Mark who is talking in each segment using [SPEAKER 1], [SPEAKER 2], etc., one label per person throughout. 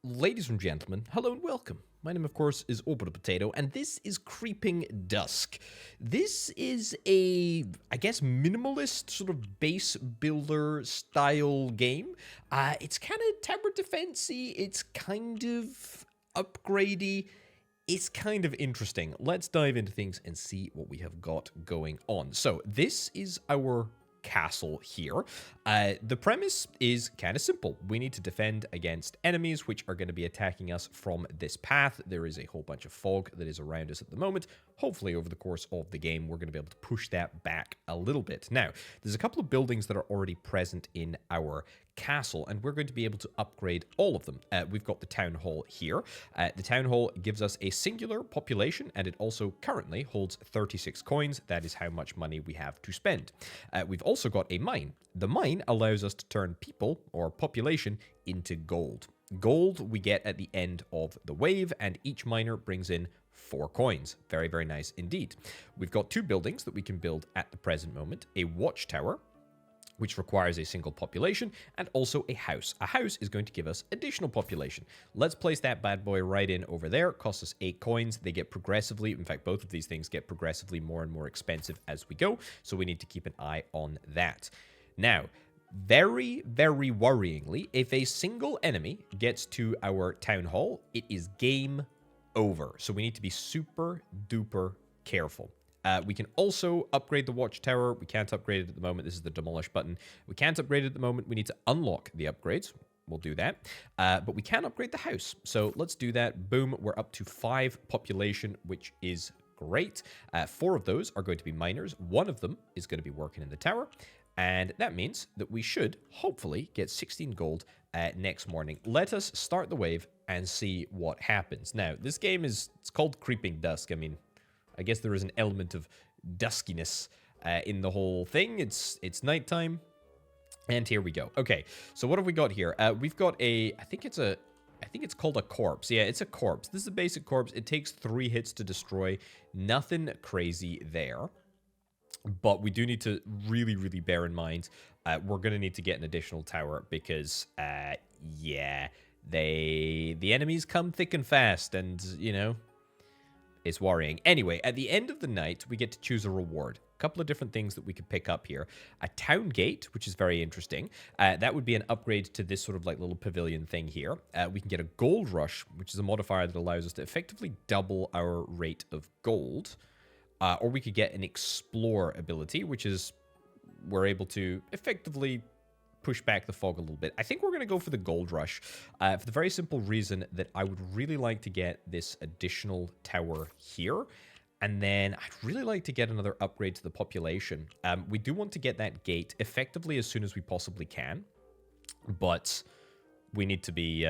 [SPEAKER 1] Ladies and gentlemen, hello and welcome. My name, of course, is Orbital Potato, and this is Creeping Dusk. This is a, I guess, minimalist sort of base builder style game. It's kind of tower defense-y, it's kind of upgradey, it's kind of interesting. Let's dive into things and see what we have got going on. So, this is our castle here. The premise is kind of simple. We need to defend against enemies which are going to be attacking us from this path. There is a whole bunch of fog that is around us at the moment. Hopefully over the course of the game we're going to be able to push that back a little bit. Now, there's a couple of buildings that are already present in our castle, and we're going to be able to upgrade all of them. We've got the town hall here. The town hall gives us a singular population, and it also currently holds 36 coins. That is how much money we have to spend. We've also got a mine. The mine allows us to turn people, or population, into gold. Gold we get at the end of the wave, and each miner brings in 4 coins. Very, very nice indeed. We've got 2 buildings that we can build at the present moment. A watchtower, which requires a single population, and also a house. A house is going to give us additional population. Let's place that bad boy right in over there. Costs us 8 coins. They get progressively, in fact, both of these things get progressively more and more expensive as we go, so we need to keep an eye on that. Now, very, very worryingly, if a single enemy gets to our town hall, it is game over. So we need to be super duper careful. We can also upgrade the watchtower. We can't upgrade it at the moment. This is the demolish button. We can't upgrade it at the moment. We need to unlock the upgrades. We'll do that. But we can upgrade the house. So let's do that. Boom. We're up to 5 population, which is great. 4 of those are going to be miners. 1 of them is going to be working in the tower. And that means that we should hopefully get 16 gold next morning. Let us start the wave and see what happens. Now, this game it's called Creeping Dusk. I mean, I guess there is an element of duskiness in the whole thing. It's nighttime, and here we go. Okay, so what have we got here? We've got I think it's called a corpse. Yeah, it's a corpse. This is a basic corpse. It takes 3 hits to destroy. Nothing crazy there. But we do need to really, really bear in mind we're going to need to get an additional tower because, yeah, the enemies come thick and fast, and, you know, it's worrying. Anyway, at the end of the night, we get to choose a reward. A couple of different things that we could pick up here. A town gate, which is very interesting. That would be an upgrade to this sort of like little pavilion thing here. We can get a gold rush, which is a modifier that allows us to effectively double our rate of gold. Or we could get an explore ability, which is we're able to effectively push back the fog a little bit. I think we're going to go for the gold rush for the very simple reason that I would really like to get this additional tower here. And then I'd really like to get another upgrade to the population. We do want to get that gate effectively as soon as we possibly can. But we need to be...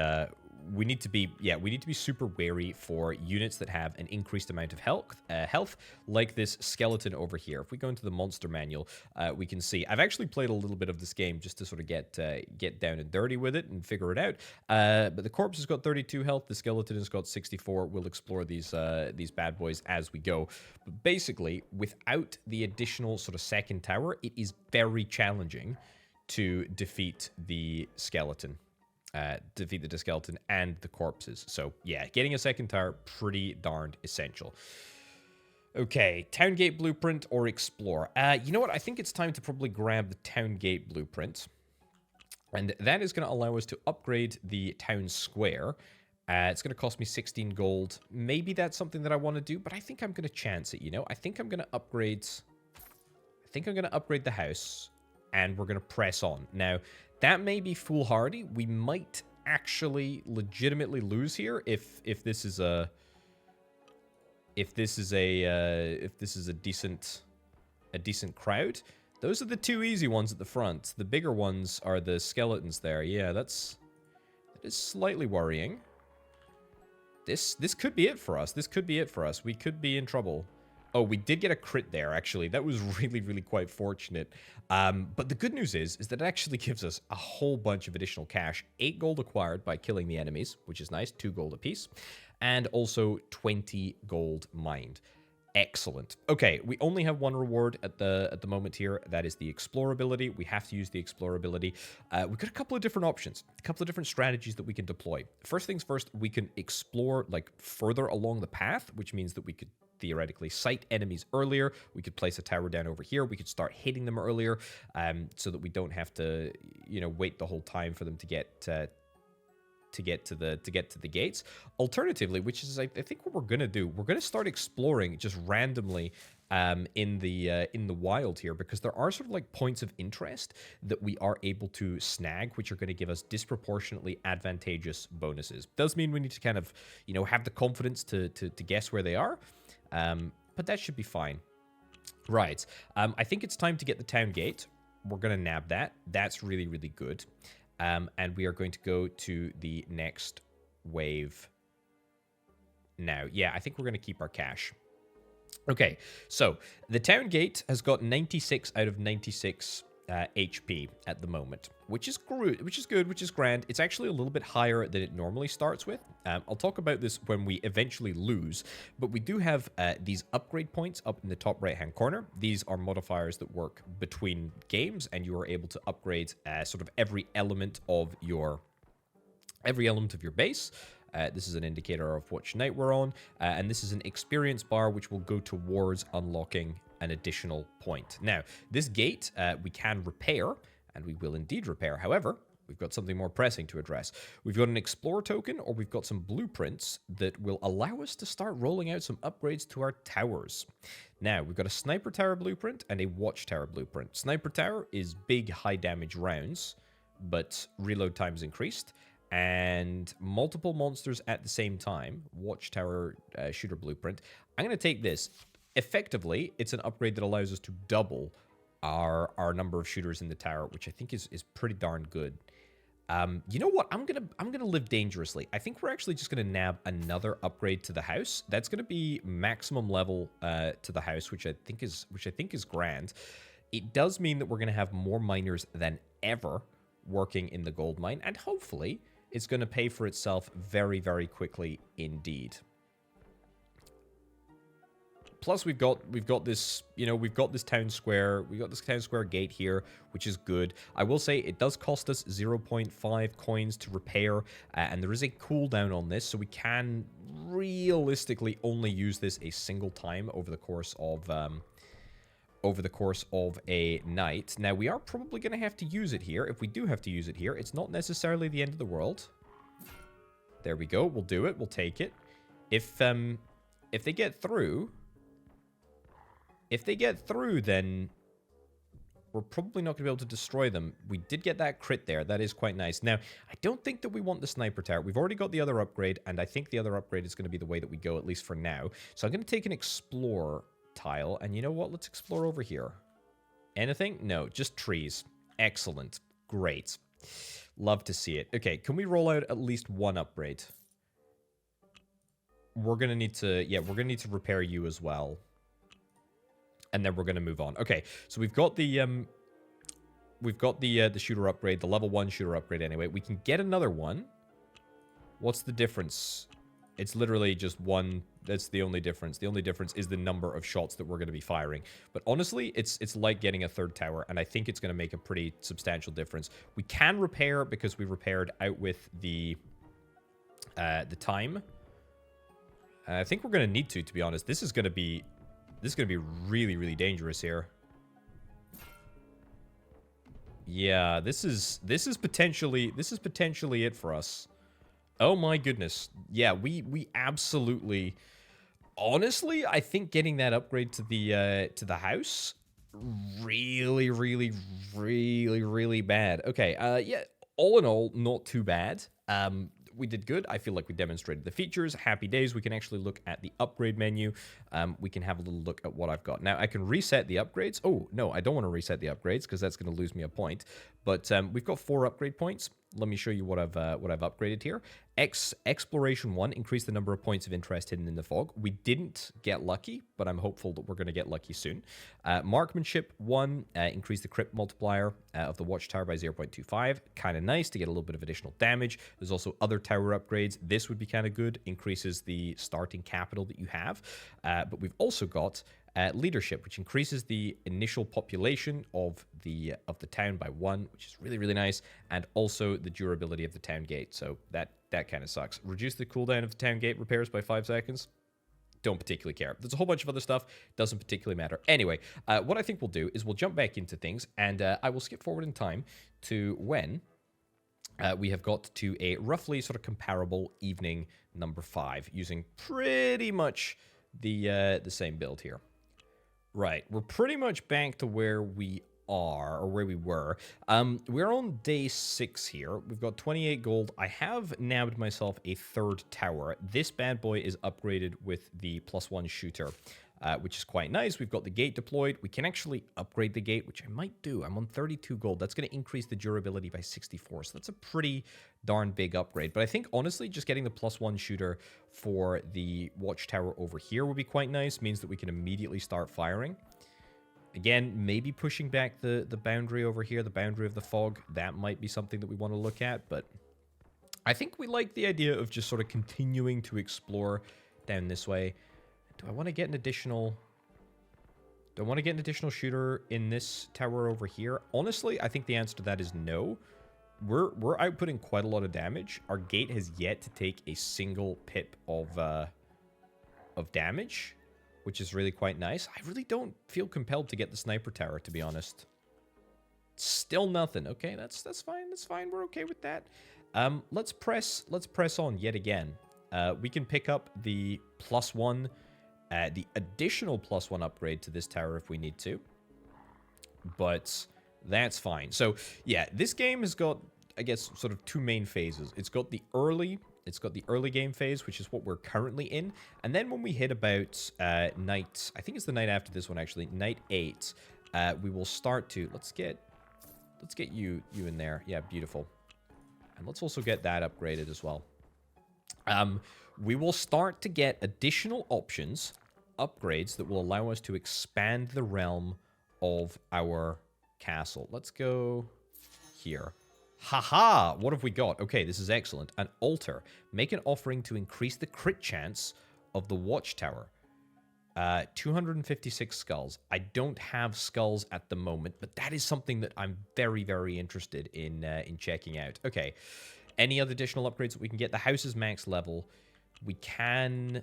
[SPEAKER 1] we need to be super wary for units that have an increased amount of health, like this skeleton over here. If we go into the monster manual, we can see I've actually played a little bit of this game just to sort of get down and dirty with it and figure it out. But the corpse has got 32 health, the skeleton has got 64. We'll explore these bad boys as we go. But basically, without the additional sort of second tower, it is very challenging to defeat the skeleton. Defeat the skeleton and the corpses. So, yeah, getting a second tower, pretty darned essential. Okay, town gate blueprint or explore. You know what? I think it's time to probably grab the town gate blueprint. And that is going to allow us to upgrade the town square. It's going to cost me 16 gold. Maybe that's something that I want to do, but I think I'm going to chance it, you know? I think I'm going to upgrade... the house, and we're going to press on. Now, that may be foolhardy. We might actually legitimately lose here if this is a decent crowd. Those are the 2 easy ones at the front. The bigger ones are the skeletons there. Yeah, that is slightly worrying. This could be it for us. This could be it for us. We could be in trouble. Oh, we did get a crit there, actually. That was really, really quite fortunate. But the good news is that it actually gives us a whole bunch of additional cash. 8 gold acquired by killing the enemies, which is nice. 2 gold apiece. And also 20 gold mined. Excellent. Okay, we only have one reward at the moment here. That is the Explore ability. We have to use the Explore ability. We've got a couple of different options, a couple of different strategies that we can deploy. First things first, we can explore like further along the path, which means that we could theoretically sight enemies earlier. We could place a tower down over here. We could start hitting them earlier, so that we don't have to, wait the whole time for them to get to get to the gates. Alternatively, which is I think what we're gonna do, we're gonna start exploring just randomly in the wild here, because there are sort of like points of interest that we are able to snag, which are going to give us disproportionately advantageous bonuses. Does mean we need to kind of have the confidence to guess where they are, but that should be fine. Right. I think it's time to get the town gate. We're gonna nab that. That's really, really good. And we are going to go to the next wave now. Yeah, I think we're going to keep our cash. Okay, so the town gate has got 96 out of 96 HP at the moment, which is good, which is grand. It's actually a little bit higher than it normally starts with. I'll talk about this when we eventually lose, but we do have these upgrade points up in the top right-hand corner. These are modifiers that work between games, and you are able to upgrade sort of every element of your base. This is an indicator of which night we're on, and this is an experience bar which will go towards unlocking an additional point. Now, this gate we can repair, and we will indeed repair. However, we've got something more pressing to address. We've got an Explorer token, or we've got some blueprints that will allow us to start rolling out some upgrades to our towers. Now, we've got a Sniper Tower blueprint and a Watchtower blueprint. Sniper Tower is big, high damage rounds, but reload time's increased, and multiple monsters at the same time. Watchtower shooter blueprint. I'm going to take this. Effectively, it's an upgrade that allows us to double our number of shooters in the tower, which I think is pretty darn good. You know what? I'm gonna live dangerously. I think we're actually just gonna nab another upgrade to the house. That's gonna be maximum level to the house, which I think is grand. It does mean that we're gonna have more miners than ever working in the gold mine, and hopefully it's gonna pay for itself very, very quickly indeed. Plus, we've got this, we've got this town square gate here, which is good. I will say it does cost us 0.5 coins to repair, and there is a cooldown on this, so we can realistically only use this a single time over the course of a night. Now, we are probably going to have to use it here. If we do have to use it here, it's not necessarily the end of the world. There we go. We'll do it. We'll take it. If they get through... then we're probably not going to be able to destroy them. We did get that crit there. That is quite nice. Now, I don't think that we want the Sniper Tower. We've already got the other upgrade, and I think the other upgrade is going to be the way that we go, at least for now. So I'm going to take an Explore tile, and you know what? Let's explore over here. Anything? No, just trees. Excellent. Great. Love to see it. Okay, can we roll out at least one upgrade? We're going to need to... Yeah, we're going to need to repair you as well. And then we're going to move on. Okay, so we've got the shooter upgrade, the level 1 shooter upgrade anyway. We can get another one. What's the difference? It's literally just one. That's the only difference. The only difference is the number of shots that we're going to be firing. But honestly, it's like getting a third tower, and I think it's going to make a pretty substantial difference. We can repair because we repaired out with the time. I think we're going to need to be honest. This is going to be really, really dangerous here. Yeah, this is potentially it for us. Oh my goodness. Yeah, we absolutely... Honestly, I think getting that upgrade to the house really, really, really, really bad. Okay, yeah, all in all, not too bad. We did good. I feel like we demonstrated the features. Happy days. We can actually look at the upgrade menu. We can have a little look at what I've got. Now, I can reset the upgrades. Oh, no, I don't want to reset the upgrades because that's going to lose me a point. But we've got 4 upgrade points. let me show you what I've upgraded here. Exploration 1, increase the number of points of interest hidden in the fog. We didn't get lucky, but I'm hopeful that we're going to get lucky soon. Marksmanship 1, increase the crit multiplier of the watchtower by 0.25. Kind of nice to get a little bit of additional damage. There's also other tower upgrades. This would be kind of good. Increases the starting capital that you have. But we've also got leadership, which increases the initial population of the town by 1, which is really, really nice, and also the durability of the town gate. So that kind of sucks. Reduce the cooldown of the town gate repairs by 5 seconds. Don't particularly care. There's a whole bunch of other stuff. Doesn't particularly matter. Anyway, what I think we'll do is we'll jump back into things, and I will skip forward in time to when we have got to a roughly sort of comparable evening number 5, using pretty much the same build here. Right, we're pretty much back to where we are, or where we were. We're on day 6 here. We've got 28 gold. I have nabbed myself a 3rd tower. This bad boy is upgraded with the +1 shooter, which is quite nice. We've got the gate deployed. We can actually upgrade the gate, which I might do. I'm on 32 gold. That's going to increase the durability by 64, so that's a pretty darn big upgrade. But I think, honestly, just getting the +1 shooter for the watchtower over here would be quite nice. Means that we can immediately start firing. Again, maybe pushing back the boundary over here, the boundary of the fog. That might be something that we want to look at, but I think we like the idea of just sort of continuing to explore down this way. Do I want to get an additional... Do I want to get an additional shooter in this tower over here? Honestly, I think the answer to that is no. We're outputting quite a lot of damage. Our gate has yet to take a single pip of damage, which is really quite nice. I really don't feel compelled to get the sniper tower, to be honest. Still nothing. Okay, that's fine. That's fine. We're okay with that. Let's press on yet again. We can pick up the +1, the additional +1 upgrade to this tower if we need to. But that's fine. So yeah, this game has got, I guess, sort of 2 main phases. It's got the early game phase, which is what we're currently in. And then when we hit about night, I think it's the night after this one actually, night 8, we will start to, let's get you in there. Yeah, beautiful. And let's also get that upgraded as well. We will start to get additional options, upgrades that will allow us to expand the realm of our castle. Let's go here. Haha! What have we got? Okay, this is excellent. An altar. Make an offering to increase the crit chance of the watchtower. 256 skulls. I don't have skulls at the moment, but that is something that I'm very, very interested in checking out. Okay. Any other additional upgrades that we can get? The house is max level. We cannot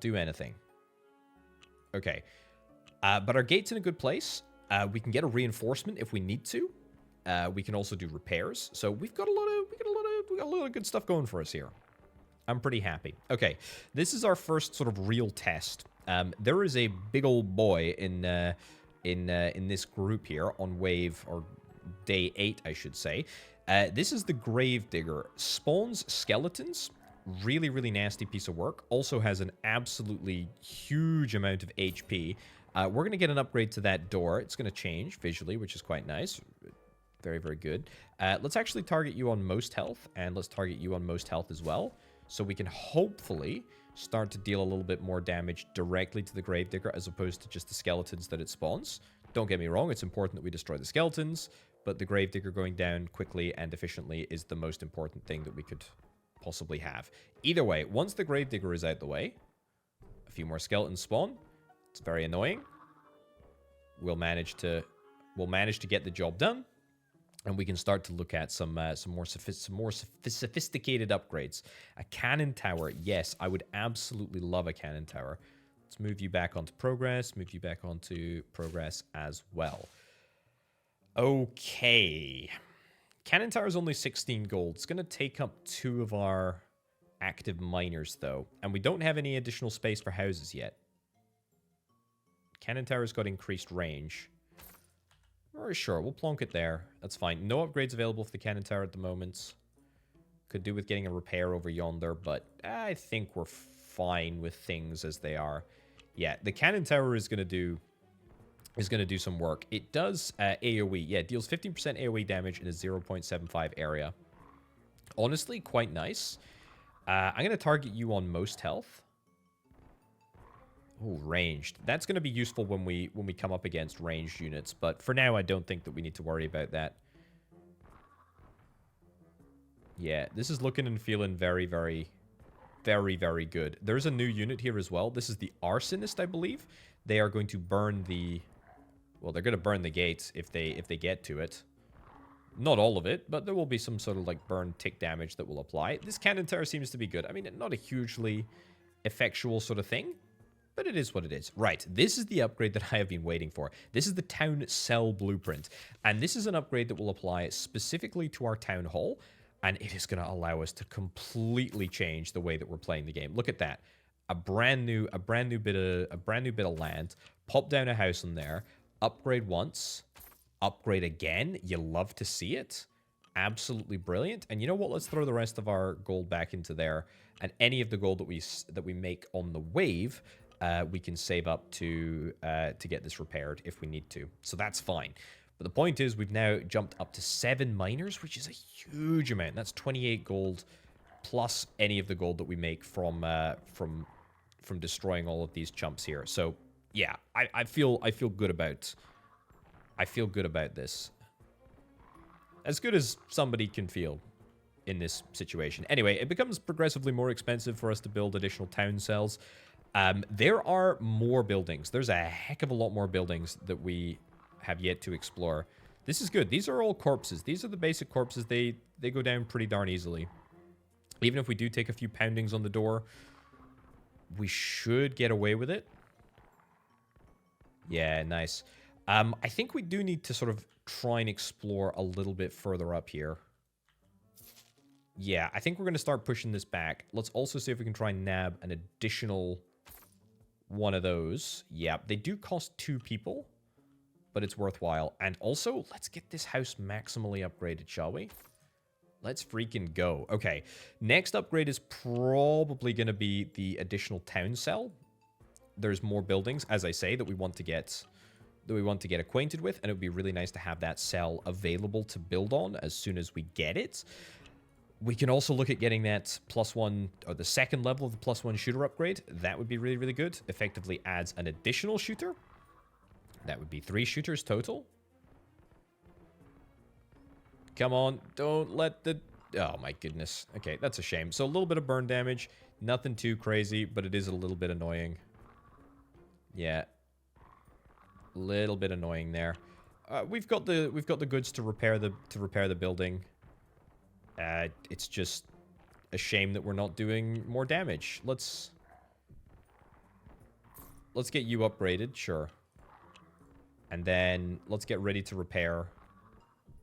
[SPEAKER 1] do anything. Okay. But our gate's in a good place. We can get a reinforcement if we need to. We can also do repairs. So we've got a lot of good stuff going for us here. I'm pretty happy. Okay, this is our first sort of real test. There is a big old boy in this group here on wave, or day 8, I should say. This is the Gravedigger. Spawns skeletons. Really, really nasty piece of work. Also has an absolutely huge amount of HP. We're going to get an upgrade to that door. It's going to change visually, which is quite nice. Very, very good. Let's actually target you on most health, and let's target you on most health as well. So we can hopefully start to deal a little bit more damage directly to the Gravedigger as opposed to just the skeletons that it spawns. Don't get me wrong, it's important that we destroy the skeletons, but the Gravedigger going down quickly and efficiently is the most important thing that we could possibly have. Either way, once the Gravedigger is out the way, a few more skeletons spawn. It's very annoying. We'll manage to get the job done. And we can start to look at some more sophisticated upgrades. A cannon tower. Yes, I would absolutely love a cannon tower. Let's move you back onto progress. Move you back onto progress as well. Okay. Cannon tower is only 16 gold. It's going to take up 2 of our active miners, though. And we don't have any additional space for houses yet. Cannon tower's got increased range. Or sure, we'll plonk it there. That's fine. No upgrades available for the cannon tower at the moment. Could do with getting a repair over yonder, but I think we're fine with things as they are. Yeah, the cannon tower is going to do is going to do some work. It does AoE. Yeah, it deals 15% AoE damage in a 0.75 area. Honestly, quite nice. I'm going to target you on most health. Oh, ranged. That's going to be useful when we come up against ranged units, but for now, I don't think that we need to worry about that. Yeah, this is looking and feeling very, very, very, very good. There's a new unit here as well. This is the Arsonist, I believe. They are going to burn the... Well, they're going to burn the gates if they get to it. Not all of it, but there will be some sort of, like, burn tick damage that will apply. This cannon tower seems to be good. I mean, not a hugely effectual sort of thing, but it is what it is. Right, this is the upgrade that I have been waiting for. This is the Town Cell Blueprint, and this is an upgrade that will apply specifically to our Town Hall, and it is going to allow us to completely change the way that we're playing the game. Look at that. A brand new bit of land. Pop down a house in there. Upgrade once. Upgrade again. You love to see it. Absolutely brilliant. And you know what? Let's throw the rest of our gold back into there. And any of the gold that we make on the wave, we can save up to get this repaired if we need to. So that's fine. But the point is, we've now jumped up to 7 miners, which is a huge amount. That's 28 gold plus any of the gold that we make from destroying all of these chumps here. So yeah, I feel good about this. As good as somebody can feel in this situation. Anyway, it becomes progressively more expensive for us to build additional town cells. There are more buildings. There's a heck of a lot more buildings that we have yet to explore. This is good. These are all corpses. These are the basic corpses. They go down pretty darn easily. Even if we do take a few poundings on the door, we should get away with it. Yeah, nice. I think we do need to sort of try and explore a little bit further up here. Yeah, I think we're going to start pushing this back. Let's also see if we can try and nab an additional one of those. Yeah, they do cost 2 people, but it's worthwhile. And also, let's get this house maximally upgraded, shall we? Let's freaking go. Okay, next upgrade is probably going to be the additional town cell. There's more buildings, as I say, that we want to get acquainted with, and it would be really nice to have that cell available to build on as soon as we get it. We can also look at getting that +1, or the second level of the +1 shooter upgrade. That would be really, really good. Effectively adds an additional shooter. That would be 3 shooters total. Come on, don't let the... Oh my goodness. Okay, that's a shame. So a little bit of burn damage. Nothing too crazy, but it is a little bit annoying. Yeah. Little bit annoying there. We've got the goods to repair the building. It's just a shame that we're not doing more damage. Let's get you upgraded, sure. And then let's get ready to repair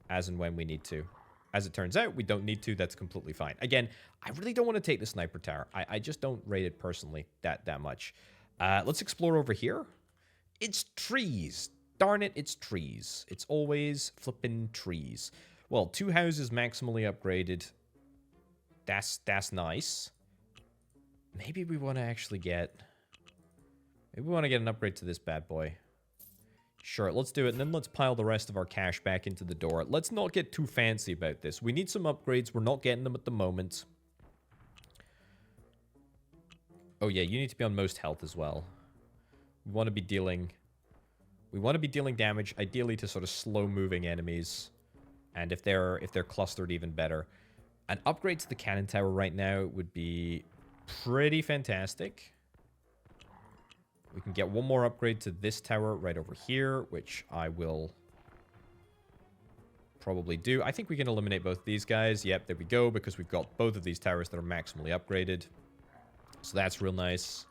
[SPEAKER 1] as and when we need to. As it turns out, we don't need to. That's completely fine. Again, I really don't want to take the sniper tower. I just don't rate it personally that much. Let's explore over here. It's trees. Darn it, it's trees. It's always flippin' trees. Well, 2 houses maximally upgraded. That's nice. Maybe we want to actually get... Maybe we want to get an upgrade to this bad boy. Sure, let's do it, and then let's pile the rest of our cash back into the door. Let's not get too fancy about this. We need some upgrades. We're not getting them at the moment. Oh yeah, you need to be on most health as well. We want to be dealing damage, ideally to sort of slow-moving enemies. And if they're clustered, even better. An upgrade to the cannon tower right now would be pretty fantastic. We can get one more upgrade to this tower right over here, which I will probably do. I think we can eliminate both these guys. Yep, there we go, because we've got both of these towers that are maximally upgraded. So that's real nice.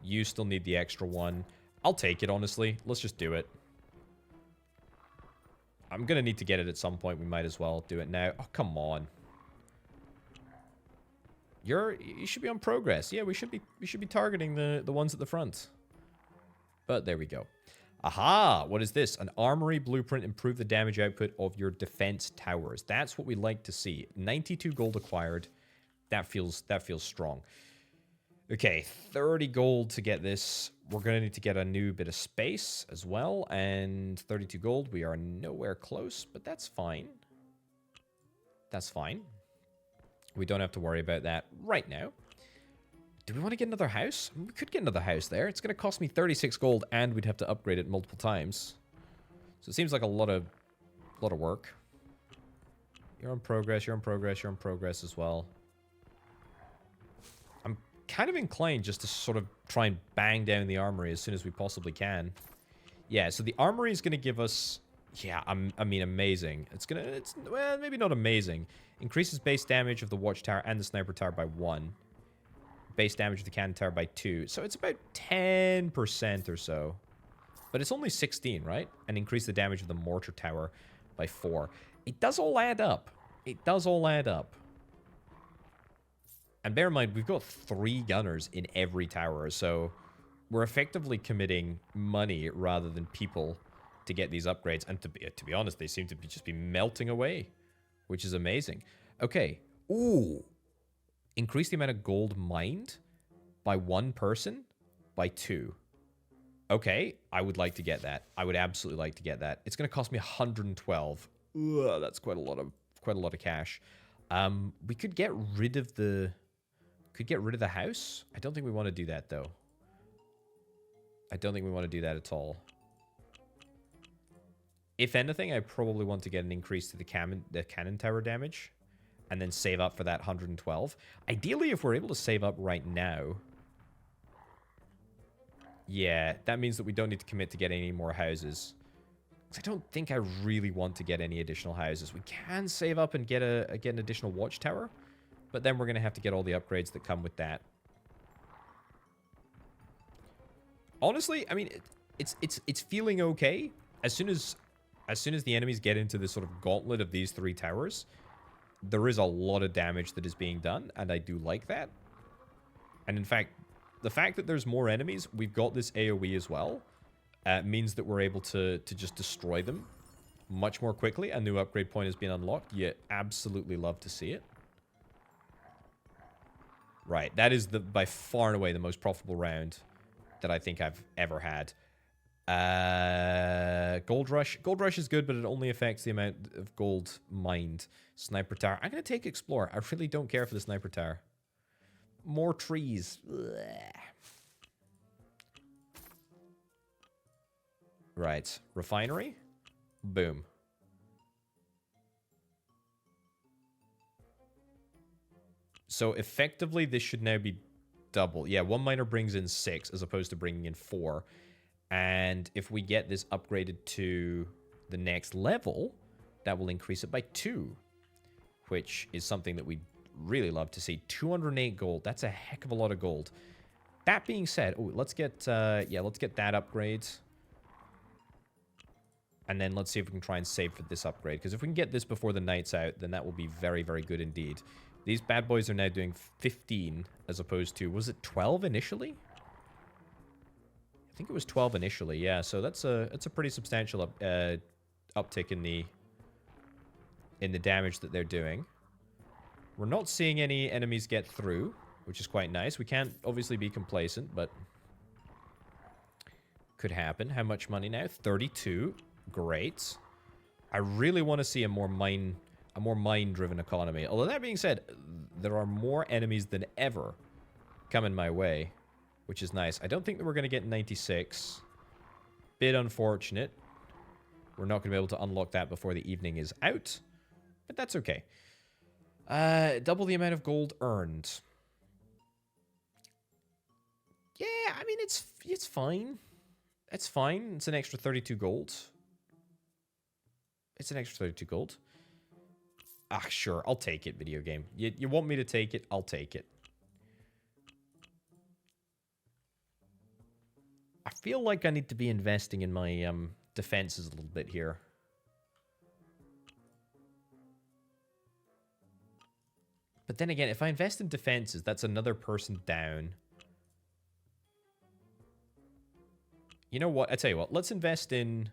[SPEAKER 1] You still need the extra one. I'll take it, honestly. Let's just do it. I'm going to need to get it at some point. We might as well do it now. Oh, come on. You should be on progress. Yeah, we should be targeting the ones at the front. But there we go. Aha! What is this? An armory blueprint. Improve the damage output of your defense towers. That's what we like to see. 92 gold acquired. That feels strong. Okay, 30 gold to get this. We're going to need to get a new bit of space as well. And 32 gold. We are nowhere close, but that's fine. That's fine. We don't have to worry about that right now. Do we want to get another house? We could get another house there. It's going to cost me 36 gold, and we'd have to upgrade it multiple times. So it seems like a lot of work. You're in progress, you're in progress, you're in progress as well. I'm kind of inclined just to sort of try and bang down the armory as soon as we possibly can. Yeah, so the armory is going to give us... Yeah, I mean, amazing. Well, maybe not amazing. Increases base damage of the watchtower and the sniper tower by 1. Base damage of the cannon tower by 2. So it's about 10% or so. But it's only 16, right? And increase the damage of the mortar tower by 4. It does all add up. It does all add up. And bear in mind, we've got 3 gunners in every tower, so we're effectively committing money rather than people to get these upgrades. And to be honest, they seem to just be melting away, which is amazing. Okay. Ooh. Increase the amount of gold mined by 1 person by 2. Okay, I would like to get that. I would absolutely like to get that. It's going to cost me 112. Ugh, that's quite a lot of cash. We could get rid of the house. I don't think we want to do that though. I don't think we want to do that at all. If anything, I probably want to get an increase to the cannon tower damage and then save up for that 112. Ideally, if we're able to save up right now, yeah, that means that we don't need to commit to getting any more houses. I don't think I really want to get any additional houses. We can save up and get an additional watchtower, but then we're going to have to get all the upgrades that come with that. Honestly, I mean, it's feeling okay. As soon as the enemies get into this sort of gauntlet of these 3 towers, there is a lot of damage that is being done, and I do like that. And in fact, the fact that there's more enemies, we've got this AoE as well, means that we're able to just destroy them much more quickly. A new upgrade point has been unlocked. You absolutely love to see it. Right, that is by far and away the most profitable round that I think I've ever had. Gold Rush. Gold Rush is good, but it only affects the amount of gold mined. Sniper Tower. I'm going to take Explorer. I really don't care for the Sniper Tower. More trees. Ugh. Right. Refinery. Boom. So effectively, this should now be double. Yeah, 1 miner brings in 6 as opposed to bringing in 4. And if we get this upgraded to the next level, that will increase it by 2, which is something that we'd really love to see. 208 gold. That's a heck of a lot of gold. That being said, let's get that upgrade. And then let's see if we can try and save for this upgrade. Because if we can get this before the night's out, then that will be very, very good indeed. These bad boys are now doing 15 as opposed to, was it 12 initially? I think it was 12 initially, yeah. So that's a pretty substantial uptick in the damage that they're doing. We're not seeing any enemies get through, which is quite nice. We can't obviously be complacent, but could happen. How much money now? 32. Great. I really want to see a more mine-driven economy. Although that being said, there are more enemies than ever coming my way, which is nice. I don't think that we're going to get 96. Bit unfortunate. We're not going to be able to unlock that before the evening is out, but that's okay. Double the amount of gold earned. Yeah, I mean, it's fine. It's fine. It's an extra 32 gold. It's an extra 32 gold. Ah, sure. I'll take it, video game. You want me to take it? I'll take it. I feel like I need to be investing in my defenses a little bit here. But then again, if I invest in defenses, that's another person down. You know what? I tell you what. Let's invest in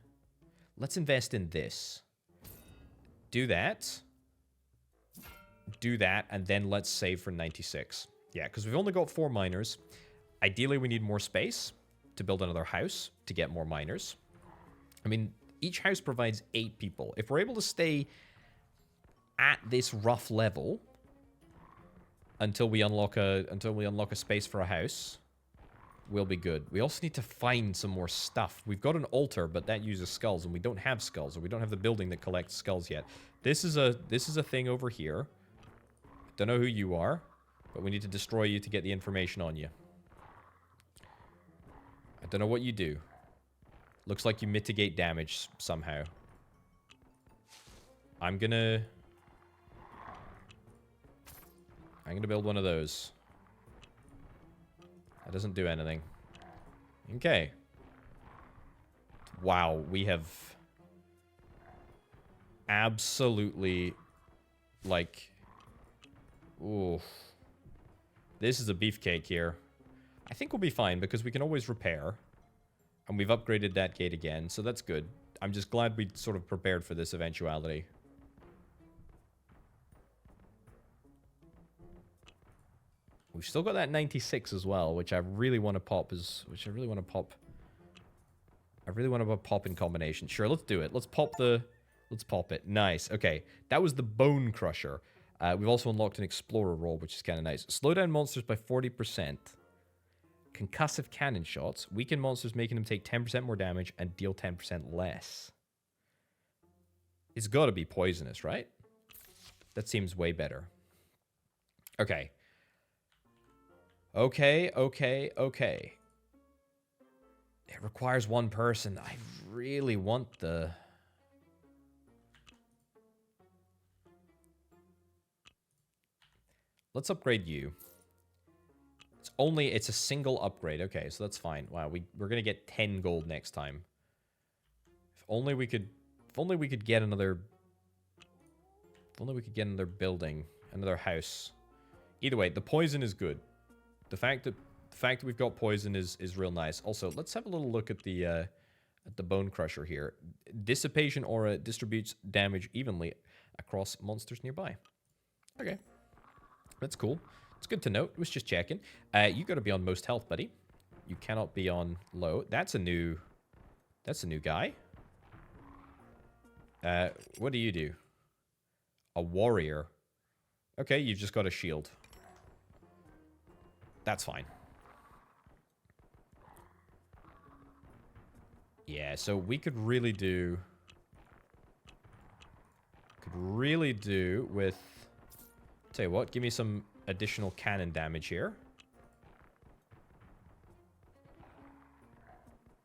[SPEAKER 1] this. Do that. Do that, and then let's save for 96. Yeah, because we've only got 4 miners. Ideally, we need more space to build another house to get more miners. I mean, each house provides 8 people. If we're able to stay at this rough level until we unlock a space for a house, we'll be good. We also need to find some more stuff. We've got an altar, but that uses skulls, and we don't have skulls, or we don't have the building that collects skulls yet. This is a thing over here. Don't know who you are, but we need to destroy you to get the information on you. I don't know what you do. Looks like you mitigate damage somehow. I'm gonna build one of those. That doesn't do anything. Okay. Wow, we have absolutely, like, ooh. This is a beefcake here. I think we'll be fine because we can always repair. And we've upgraded that gate again, so that's good. I'm just glad we sort of prepared for this eventuality. We've still got that 96 as well, which I really want to pop I really want to pop in combination. Sure, let's do it. Let's pop it. Nice. Okay. That was the Bone Crusher. We've also unlocked an Explorer role, which is kind of nice. Slow down monsters by 40%. Concussive cannon shots. Weaken monsters, making them take 10% more damage and deal 10% less. It's got to be poisonous, right? That seems way better. Okay. Okay. It requires 1 person. I really want the... Let's upgrade you. It's a single upgrade. Okay, so that's fine. Wow, we're gonna get 10 gold next time. If only we could get another... If only we could get another building, another house. Either way, the poison is good. The fact that we've got poison is real nice. Also, let's have a little look at the Bone Crusher here. Dissipation aura distributes damage evenly across monsters nearby. Okay, that's cool. It's good to note. I was just checking. You got to be on most health, buddy. You cannot be on low. That's a new guy. What do you do? A warrior. Okay, you've just got a shield. That's fine. Yeah, so we could really do with... Tell you what, give me some additional cannon damage here.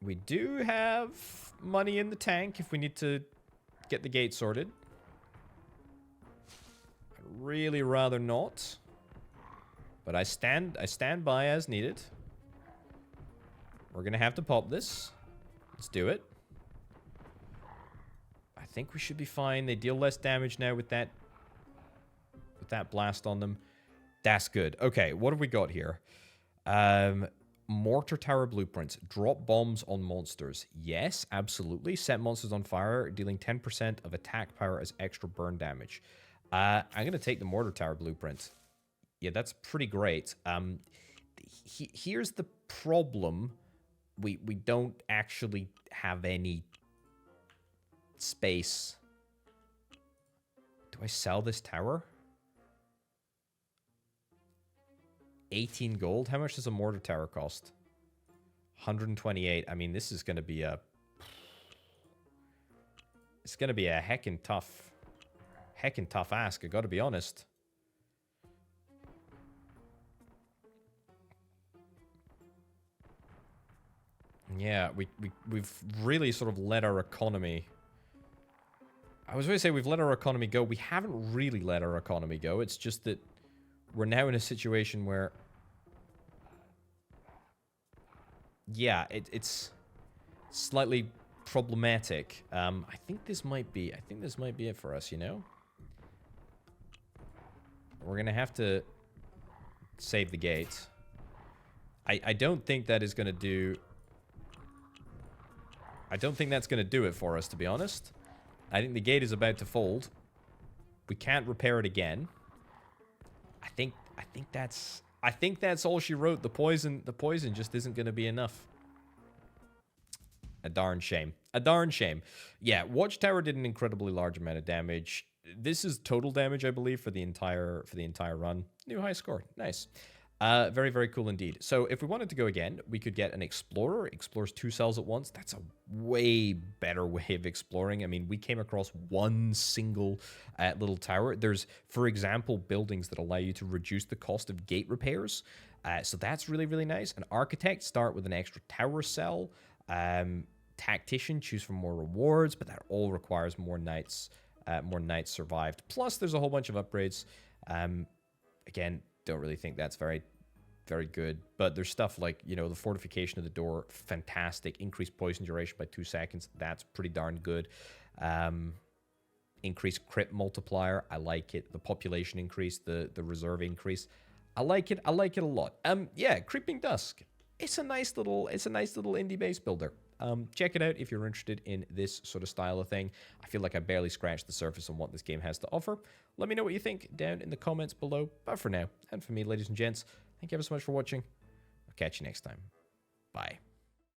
[SPEAKER 1] We do have money in the tank if we need to get the gate sorted. I'd really rather not. But I stand by as needed. We're gonna have to pop this. Let's do it. I think we should be fine. They deal less damage now with that blast on them. That's good. Okay, what have we got here? Mortar tower blueprints. Drop bombs on monsters. Yes, absolutely. Set monsters on fire, dealing 10% of attack power as extra burn damage. I'm going to take the mortar tower blueprint. Yeah, that's pretty great. Here's the problem. We don't actually have any space. Do I sell this tower? 18 gold? How much does a mortar tower cost? 128. I mean, this is going to be a... It's going to be a heckin' tough ask, I gotta be honest. Yeah, we've really sort of let our economy... I was going to say we've let our economy go. We haven't really let our economy go. It's just that we're now in a situation where... Yeah, it's slightly problematic. I think this might be it for us, you know? We're going to have to save the gate. I don't think that is going to do... I don't think that's going to do it for us, to be honest. I think the gate is about to fold. We can't repair it again. I think that's... I think that's all she wrote. The poison just isn't going to be enough. A darn shame. A darn shame. Yeah, Watchtower did an incredibly large amount of damage. This is total damage, I believe, for the entire run. New high score. Nice. Very, very cool indeed. So if we wanted to go again, we could get an Explorer. Explores 2 cells at once. That's a way better way of exploring. I mean, we came across one single little tower. There's, for example, buildings that allow you to reduce the cost of gate repairs. So that's really, really nice. An Architect, start with an extra tower cell. Tactician, choose from more rewards, but that all requires more knights survived. Plus, there's a whole bunch of upgrades. Again, don't really think that's very, very good. But there's stuff like, you know, the fortification of the door, fantastic. Increased poison duration by 2 seconds. That's pretty darn good. Increased crit multiplier. I like it. The population increase, the reserve increase. I like it. I like it a lot. Yeah, Creeping Dusk. It's a nice little indie base builder. Check it out if you're interested in this sort of style of thing. I feel like I barely scratched the surface on what this game has to offer. Let me know what you think down in the comments below. But for now, and for me, ladies and gents, thank you ever so much for watching. I'll catch you next time. Bye.